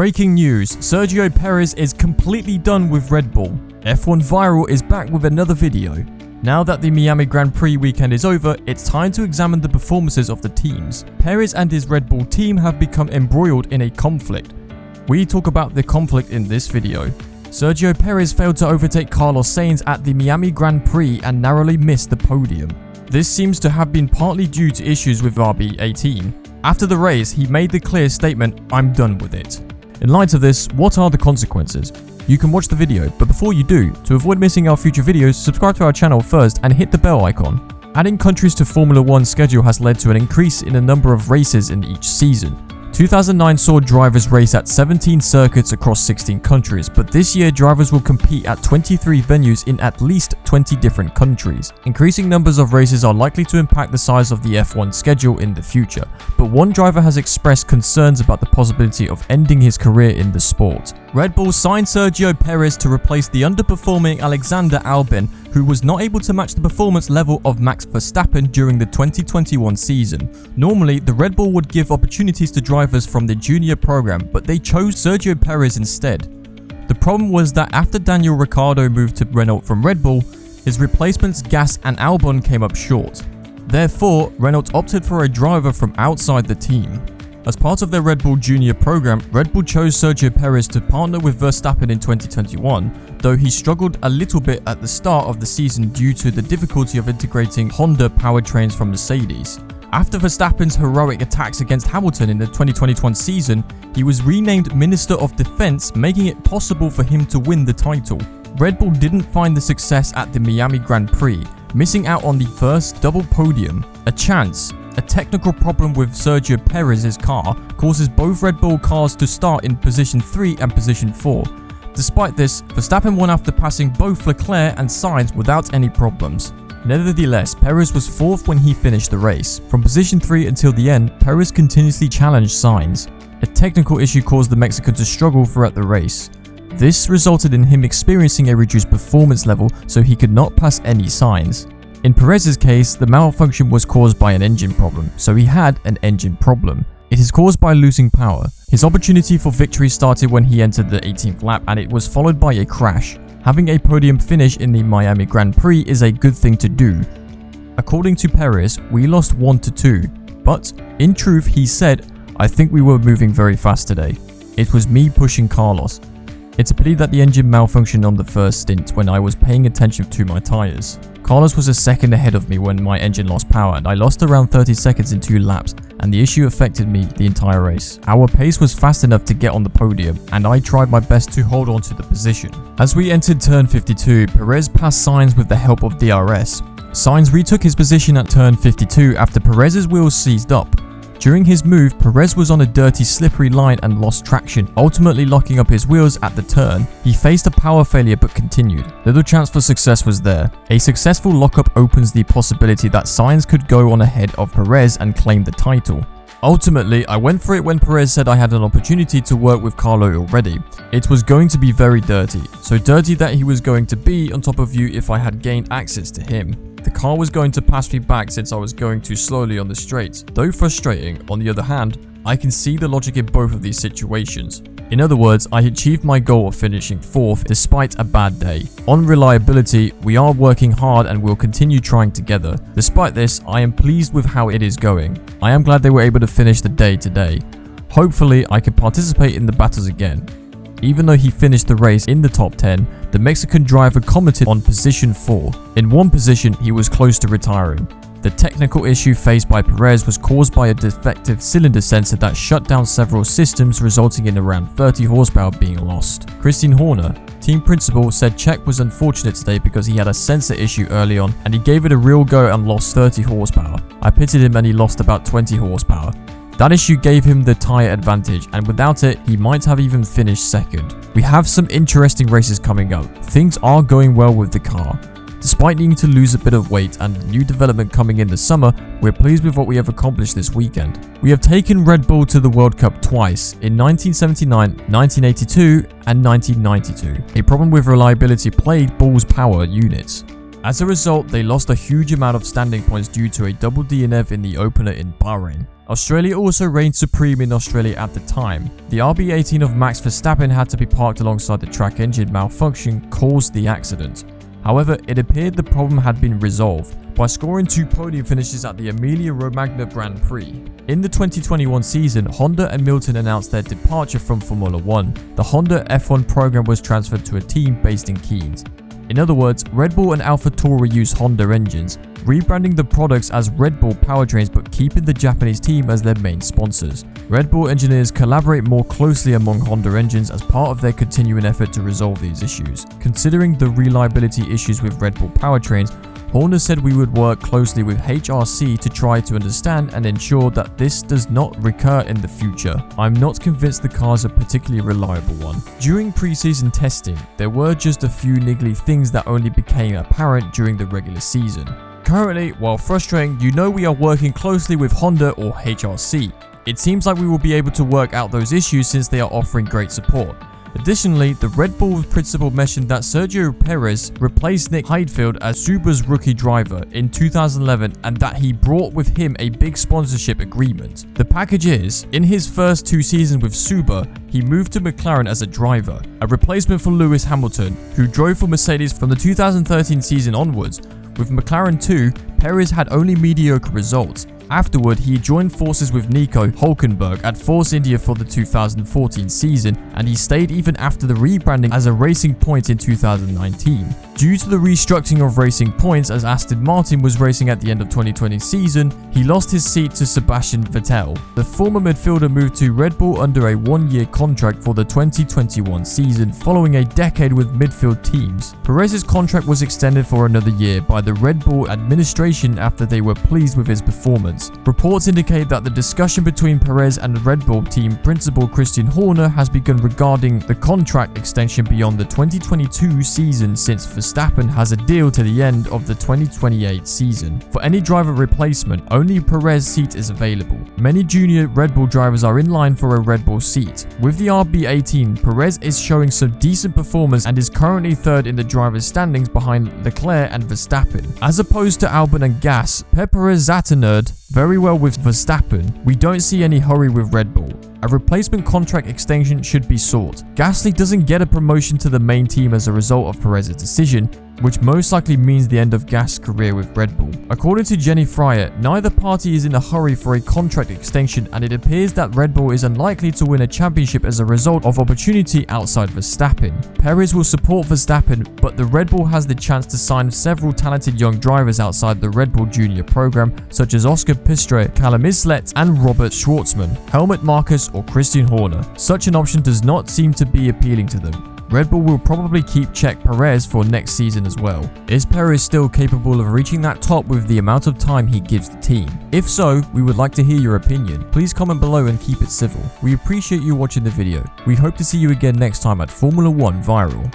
Breaking news, Sergio Perez is completely done with Red Bull. F1 Viral is back with another video. Now that the Miami Grand Prix weekend is over, it's time to examine the performances of the teams. Perez and his Red Bull team have become embroiled in a conflict. We talk about the conflict in this video. Sergio Perez failed to overtake Carlos Sainz at the Miami Grand Prix and narrowly missed the podium. This seems to have been partly due to issues with RB18. After the race, he made the clear statement, "I'm done with it." In light of this, what are the consequences? You can watch the video, but before you do, to avoid missing our future videos, subscribe to our channel first and hit the bell icon. Adding countries to Formula 1's schedule has led to an increase in the number of races in each season. 2009 saw drivers race at 17 circuits across 16 countries, but this year drivers will compete at 23 venues in at least 20 different countries. Increasing numbers of races are likely to impact the size of the F1 schedule in the future, but one driver has expressed concerns about the possibility of ending his career in the sport. Red Bull signed Sergio Perez to replace the underperforming Alexander Albon, who was not able to match the performance level of Max Verstappen during the 2021 season. Normally, the Red Bull would give opportunities to drivers from the junior program, but they chose Sergio Perez instead. The problem was that after Daniel Ricciardo moved to Renault from Red Bull, his replacements Gas and Albon came up short. Therefore, Renault opted for a driver from outside the team. As part of their Red Bull Junior program, Red Bull chose Sergio Perez to partner with Verstappen in 2021, though he struggled a little bit at the start of the season due to the difficulty of integrating Honda powertrains from Mercedes. After Verstappen's heroic attacks against Hamilton in the 2021 season, he was renamed Minister of Defense, making it possible for him to win the title. Red Bull didn't find the success at the Miami Grand Prix, missing out on the first double podium. A technical problem with Sergio Perez's car causes both Red Bull cars to start in position 3 and position 4. Despite this, Verstappen won after passing both Leclerc and Sainz without any problems. Nevertheless, Perez was 4th when he finished the race. From position 3 until the end, Perez continuously challenged Sainz. A technical issue caused the Mexican to struggle throughout the race. This resulted in him experiencing a reduced performance level, so he could not pass any Sainz. In Perez's case, the malfunction was caused by an engine problem, so he had an engine problem. It is caused by losing power. His opportunity for victory started when he entered the 18th lap, and it was followed by a crash. Having a podium finish in the Miami Grand Prix is a good thing to do. According to Perez, we lost 1-2, but in truth he said, "I think we were moving very fast today. It was me pushing Carlos. It's a pity that the engine malfunctioned on the first stint when I was paying attention to my tires. Carlos was a second ahead of me when my engine lost power, and I lost around 30 seconds in 2 laps, and the issue affected me the entire race. Our pace was fast enough to get on the podium, and I tried my best to hold on to the position." As we entered turn 52, Perez passed Sainz with the help of DRS. Sainz retook his position at turn 52 after Perez's wheels seized up. During his move, Perez was on a dirty, slippery line and lost traction, ultimately locking up his wheels at the turn. He faced a power failure but continued. Little chance for success was there. A successful lockup opens the possibility that Sainz could go on ahead of Perez and claim the title. Ultimately, I went for it when Perez said I had an opportunity to work with Carlo already. It was going to be very dirty, so dirty that he was going to be on top of you if I had gained access to him. The car was going to pass me back since I was going too slowly on the straights. Though frustrating, on the other hand, I can see the logic in both of these situations. In other words, I achieved my goal of finishing 4th despite a bad day. On reliability, we are working hard and will continue trying together. Despite this, I am pleased with how it is going. I am glad they were able to finish the day today. Hopefully, I can participate in the battles again. Even though he finished the race in the top 10, the Mexican driver commented on position 4. In one position, he was close to retiring. The technical issue faced by Perez was caused by a defective cylinder sensor that shut down several systems, resulting in around 30 horsepower being lost. Christian Horner, team principal, said Czech was unfortunate today because he had a sensor issue early on and he gave it a real go and lost 30 horsepower. I pitied him and he lost about 20 horsepower. That issue gave him the tyre advantage, and without it, he might have even finished second. We have some interesting races coming up. Things are going well with the car. Despite needing to lose a bit of weight and new development coming in the summer, we're pleased with what we have accomplished this weekend. We have taken Red Bull to the World Cup twice, in 1979, 1982 and 1992. A problem with reliability plagued Bull's power units. As a result, they lost a huge amount of standing points due to a double DNF in the opener in Bahrain. Australia also reigned supreme in Australia at the time. The RB18 of Max Verstappen had to be parked alongside the track engine malfunction caused the accident. However, it appeared the problem had been resolved by scoring 2 podium finishes at the Emilia-Romagna Grand Prix. In the 2021 season, Honda and Milton announced their departure from Formula 1. The Honda F1 program was transferred to a team based in Keynes. In other words, Red Bull and AlphaTauri use Honda engines, rebranding the products as Red Bull powertrains but keeping the Japanese team as their main sponsors. Red Bull engineers collaborate more closely among Honda engines as part of their continuing effort to resolve these issues. Considering the reliability issues with Red Bull powertrains, Horner said we would work closely with HRC to try to understand and ensure that this does not recur in the future. I'm not convinced the car is a particularly reliable one. During pre-season testing, there were just a few niggly things that only became apparent during the regular season. Currently, while frustrating, you know we are working closely with Honda or HRC. It seems like we will be able to work out those issues since they are offering great support. Additionally, the Red Bull principal mentioned that Sergio Perez replaced Nick Heidfeld as Subaru's rookie driver in 2011 and that he brought with him a big sponsorship agreement. The package is, in his first 2 seasons with Subaru, he moved to McLaren as a driver, a replacement for Lewis Hamilton, who drove for Mercedes from the 2013 season onwards. With McLaren 2, Perez had only mediocre results. Afterward, he joined forces with Nico Hülkenberg at Force India for the 2014 season, and he stayed even after the rebranding as a Racing Point in 2019. Due to the restructuring of Racing Points as Aston Martin was racing at the end of 2020 season, he lost his seat to Sebastian Vettel. The former midfielder moved to Red Bull under a 1-year contract for the 2021 season following a decade with midfield teams. Perez's contract was extended for another year by the Red Bull administration after they were pleased with his performance. Reports indicate that the discussion between Perez and the Red Bull team principal Christian Horner has begun regarding the contract extension beyond the 2022 season, since Verstappen has a deal to the end of the 2028 season. For any driver replacement, only Perez's seat is available. Many junior Red Bull drivers are in line for a Red Bull seat. With the RB18, Perez is showing some decent performance and is currently 3rd in the drivers' standings behind Leclerc and Verstappen. As opposed to Albon and Gas, Perez Zattenerd very well with Verstappen. We don't see any hurry with Red Bull. A replacement contract extension should be sought. Gasly doesn't get a promotion to the main team as a result of Perez's decision, which most likely means the end of Gasly's career with Red Bull. According to Jenny Fryer, neither party is in a hurry for a contract extension, and it appears that Red Bull is unlikely to win a championship as a result of opportunity outside Verstappen. Perez will support Verstappen, but the Red Bull has the chance to sign several talented young drivers outside the Red Bull Junior program, such as Oscar Pistre, Callum Islet, and Robert Schwartzman, Helmut Marko, or Christian Horner. Such an option does not seem to be appealing to them. Red Bull will probably keep check Perez for next season as well. Is Perez still capable of reaching that top with the amount of time he gives the team? If so, we would like to hear your opinion. Please comment below and keep it civil. We appreciate you watching the video. We hope to see you again next time at Formula 1 Viral.